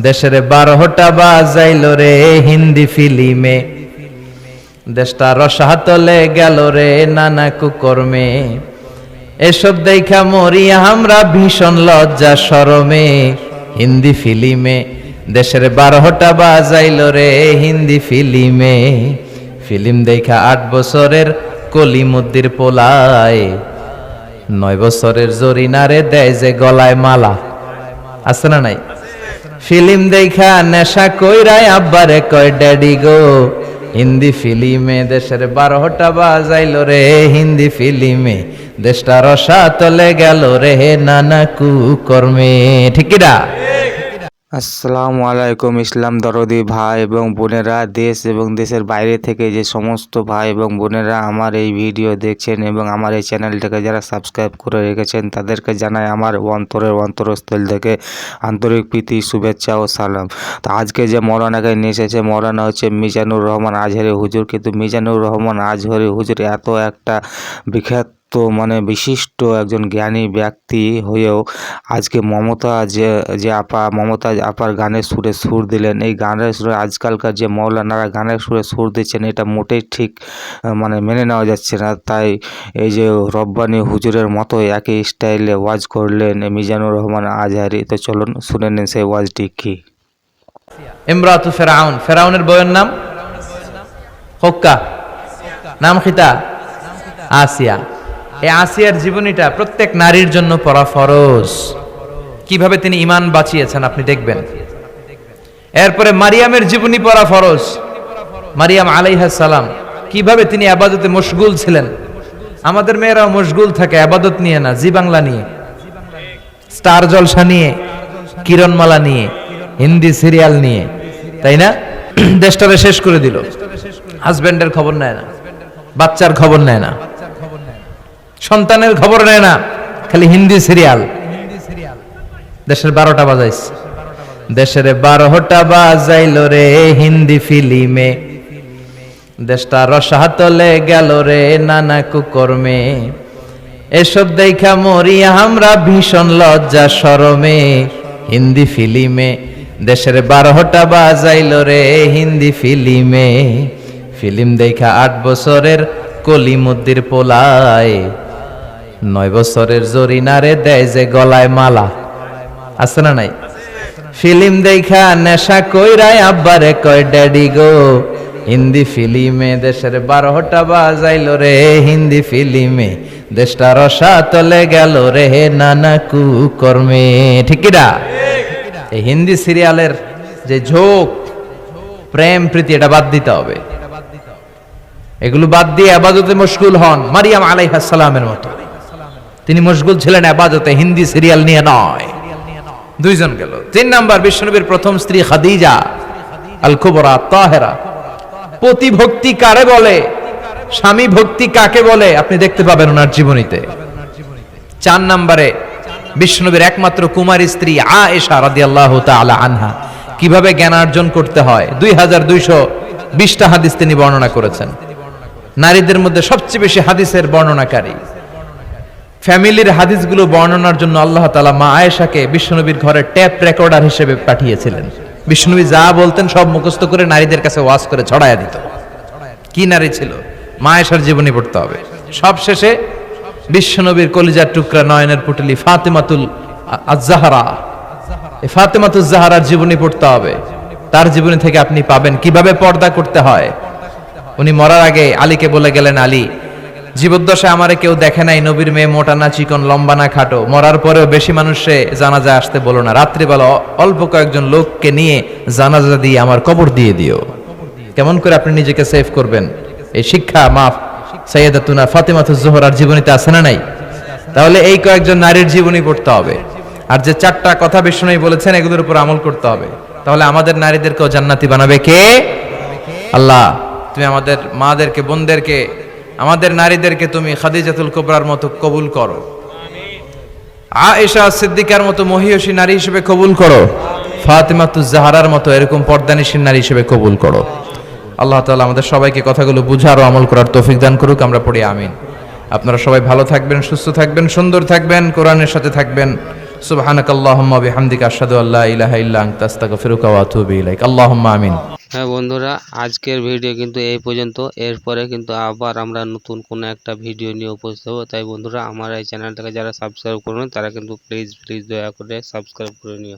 দেশের 12টা বাজাইল রে হিন্দি ফিল্মে, দেশটা রসাতলে গেল রে নানা কুকর্মে। এসব দেখা মরি আমরা ভীষণ লজ্জা শরমে। হিন্দি ফিল্মে দেশের 12টা বাজাইল রে হিন্দি ফিল্মে। ফিল্ম দেখা 8 বছরের কলিমুদ্দির পোলায়, 9 বছরের জরিনারে দেয় যে গলায় মালা। আছে না নাই? ফিল্ম দেখা নেশা কইরাই আব্বারে কয় ড্যাডি গো। হিন্দি ফিল্মে দেশের 12টা বাজাইল রে হিন্দি ফিল্মে, দেশটা রসাতলে গেল রে নানা কুকর্মে। ঠিক না? আসসালামু আলাইকুম ইসলাম দরদি ভাই এবং বোনেরা, দেশ এবং দেশের বাইরে থেকে যে সমস্ত ভাই এবং বোনেরা আমার এই ভিডিও দেখছেন এবং আমার এই চ্যানেলটাকে যারা সাবস্ক্রাইব করে রেখেছেন তাদেরকে জানাই আমার অন্তরের অন্তরস্থল থেকে আন্তরিক প্রীতি, শুভেচ্ছা ও সালাম। তো আজকে যে মৌলানাকে নিয়ে এসেছে, মৌলানা হচ্ছে মিজানুর রহমান আজহারি হুজুর। কিন্তু মিজানুর রহমান আজহারি হুজুর এত একটা বিখ্যাত বিশিষ্ট একজন জ্ঞানী ব্যক্তি হয়েও আজকে মমতাজ আপার গানের সুরে সুর দিলেন। এই গানের সুরে আজকালকার যে মৌলানারা গানের সুরে সুর দিচ্ছেন এটা মোটেই ঠিক মেনে নেওয়া যাচ্ছে না। তাই এই যে রব্বানি হুজুরের মতো একই স্টাইলে ওয়াজ করলেন মিজানুর রহমান আজহারি। তো চলুন শুনে নিন সেই ওয়াজটি কি। ইমরাতু ফেরাউন, ফেরাউনের বউয়ের নাম হক্কা, নাম খিতা আসিয়া। এই আসিয়ার জীবনীটা প্রত্যেক নারীর জন্য পড়া ফরজ। কিভাবে তিনি ঈমান বাঁচিয়েছেন আপনি দেখবেন। এরপরে মারিয়ামের জীবনী পড়া ফরজ। মারিয়াম আলাইহিস সালাম কিভাবে তিনি ইবাদতে মশগুল ছিলেন। আমাদের মেয়েরাও মশগুল থাকে ইবাদত নিয়ে না, জি বাংলা নিয়ে, স্টার জলসা নিয়ে, কিরণমালা নিয়ে, হিন্দি সিরিয়াল নিয়ে, তাই না? দেশটারে শেষ করে দিল। হাজবেন্ডের খবর নেয় না, বাচ্চার খবর নেয় না, সন্তানের খবর নেয় না, খালি হিন্দি সিরিয়াল। দেশের 12টা বাজাইছে, দেশের 12টা বাজাইল রে হিন্দি ফিল্মে, দেশটা রসাতলে গেল রে নানা কুকর্মে। এসব দেখা মরি আমরা ভীষণ লজ্জা শরমে। হিন্দি ফিল্মে দেশের 12টা বাজাইল রে হিন্দি ফিল্মে। ফিল্ম দেখা 8 বছরের কলিমুদ্দির পোলায়, 9 বছরের জরিনারে দেয় যে গলায় মালা। আছে না নাই? ফিল্ম দেখা নেশা কইরাই আব্বারে কয় ড্যাডি গো। হিন্দি ফিল্মে দেশের 12টা বাজাইল রে হিন্দি ফিল্মে, দেশটা রসাতলে গেল রে নানা কুকর্মে। ঠিক না? এই হিন্দি সিরিয়ালের যে ঝোঁক, প্রেম প্রীতি, এটা বাদ দিতে হবে। এগুলো বাদ দিয়ে ইবাদতে মশগুল হন মারিয়াম আলাইহিস সালামের মতো। তিনি মশগুল ছিলেন ইবাদতে, হিন্দি সিরিয়াল নিয়ে নয়। 2 জন গেল। 3 নাম্বার, বিশ্বনবীর প্রথম স্ত্রী খাদিজা আল কুবরা তাহেরা। পতি ভক্তি কারে বলে, স্বামী ভক্তি কাকে বলে আপনি দেখতে পাবেন ওনার জীবনীতে। 4 নম্বরে বিশ্বনবীর একমাত্র কুমারী স্ত্রী আয়েশা রাদিয়াল্লাহু তাআলা আনহা কিভাবে জ্ঞান অর্জন করতে হয় 2220টা হাদিস তিনি বর্ণনা করেছেন। নারীদের মধ্যে সবচেয়ে বেশি হাদিসের বর্ণনাকারী। ফ্যামিলির হাদিসগুলো বর্ণনার জন্য আল্লাহ তাআলা মা আয়েশাকে বিশ্বনবীর ঘরে ট্যাপ রেকর্ডার হিসেবে পাঠিয়েছিলেন। বিশ্বনবী যা বলতেন সব মুখস্থ করে নারীদের কাছে ওয়াজ করে ছড়াইয়া দিত। কি নারী ছিল! মা আয়েশার জীবনী পড়তে হবে। সব শেষে বিশ্বনবীর কলিজার টুকরা, নয়নের পুটলি ফাতেমাতুল আজ-জাহরা, এই ফাতেমাতুজ জাহরার জীবনী পড়তে হবে। তার জীবনী থেকে আপনি পাবেন কিভাবে পর্দা করতে হয়। উনি মরার আগে আলীকে বলে গেলেন, আলী, জীবদ্দশায় আমারে কেউ দেখে নাই, নবীর মেয়ে মোটা না চিকন, লম্বা না খাটো। মরার পরেও বেশি মানুষে জানাজা আসতে বলো না, রাত্রিবেলা অল্প কয়েকজন লোককে নিয়ে জানাজা দিয়ে আমার কবর দিয়ে দিও। কেমন করে আপনি নিজেকে সেভ করবেন, এই শিক্ষা মাফ সাইয়্যিদাতুনা ফাতেমাতুজ জোহরার জীবনীতে আছে না নাই? তাহলে এই কয়েকজন নারীর জীবনী পড়তে হবে। আর যে 4টা কথা বিশ্বনবী বলেছেন এগুলোর উপর আমল করতে হবে। তাহলে আমাদের নারীদেরকেও জান্নাতি বানাবে কে? আল্লাহ। তুমি আমাদের মাদেরকে, বোনদেরকে, আমাদের নারীদেরকে তুমি খাদিজাতুল কুবরার মতো কবুল করো, আয়েশা সিদ্দিকার মতো মহিয়সী নারী হিসেবে কবুল করো, ফাতেমাতুজ জাহরার মতো এরকম পর্দানিশীল নারী হিসেবে কবুল করো। আল্লাহ তাআলা আমাদের সবাইকে কথাগুলো বুঝার ও আমল করার তৌফিক দান করুক। আমরা পড়ি আমিন। আপনারা সবাই ভালো থাকবেন, সুস্থ থাকবেন, সুন্দর থাকবেন, কোরআনের সাথে থাকবেন। সুবহানাকাল্লাহুম্মা বিহামদিকা আশহাদু আল্লা ইলাহা ইল্লা আনতা আস্তাগফিরুকা ওয়া আতুবু ইলাইক। আল্লাহুম্মা আমিন। হ্যাঁ বন্ধুরা, আজকের ভিডিও কিন্তু এই পর্যন্ত। এরপরে কিন্তু আবার আমরা নতুন কোনো একটা ভিডিও নিয়ে উপস্থিত হবো। তাই বন্ধুরা, আমার এই চ্যানেলটাকে যারা সাবস্ক্রাইব করুন তারা কিন্তু প্লিজ দয়া করে সাবস্ক্রাইব করে নিও।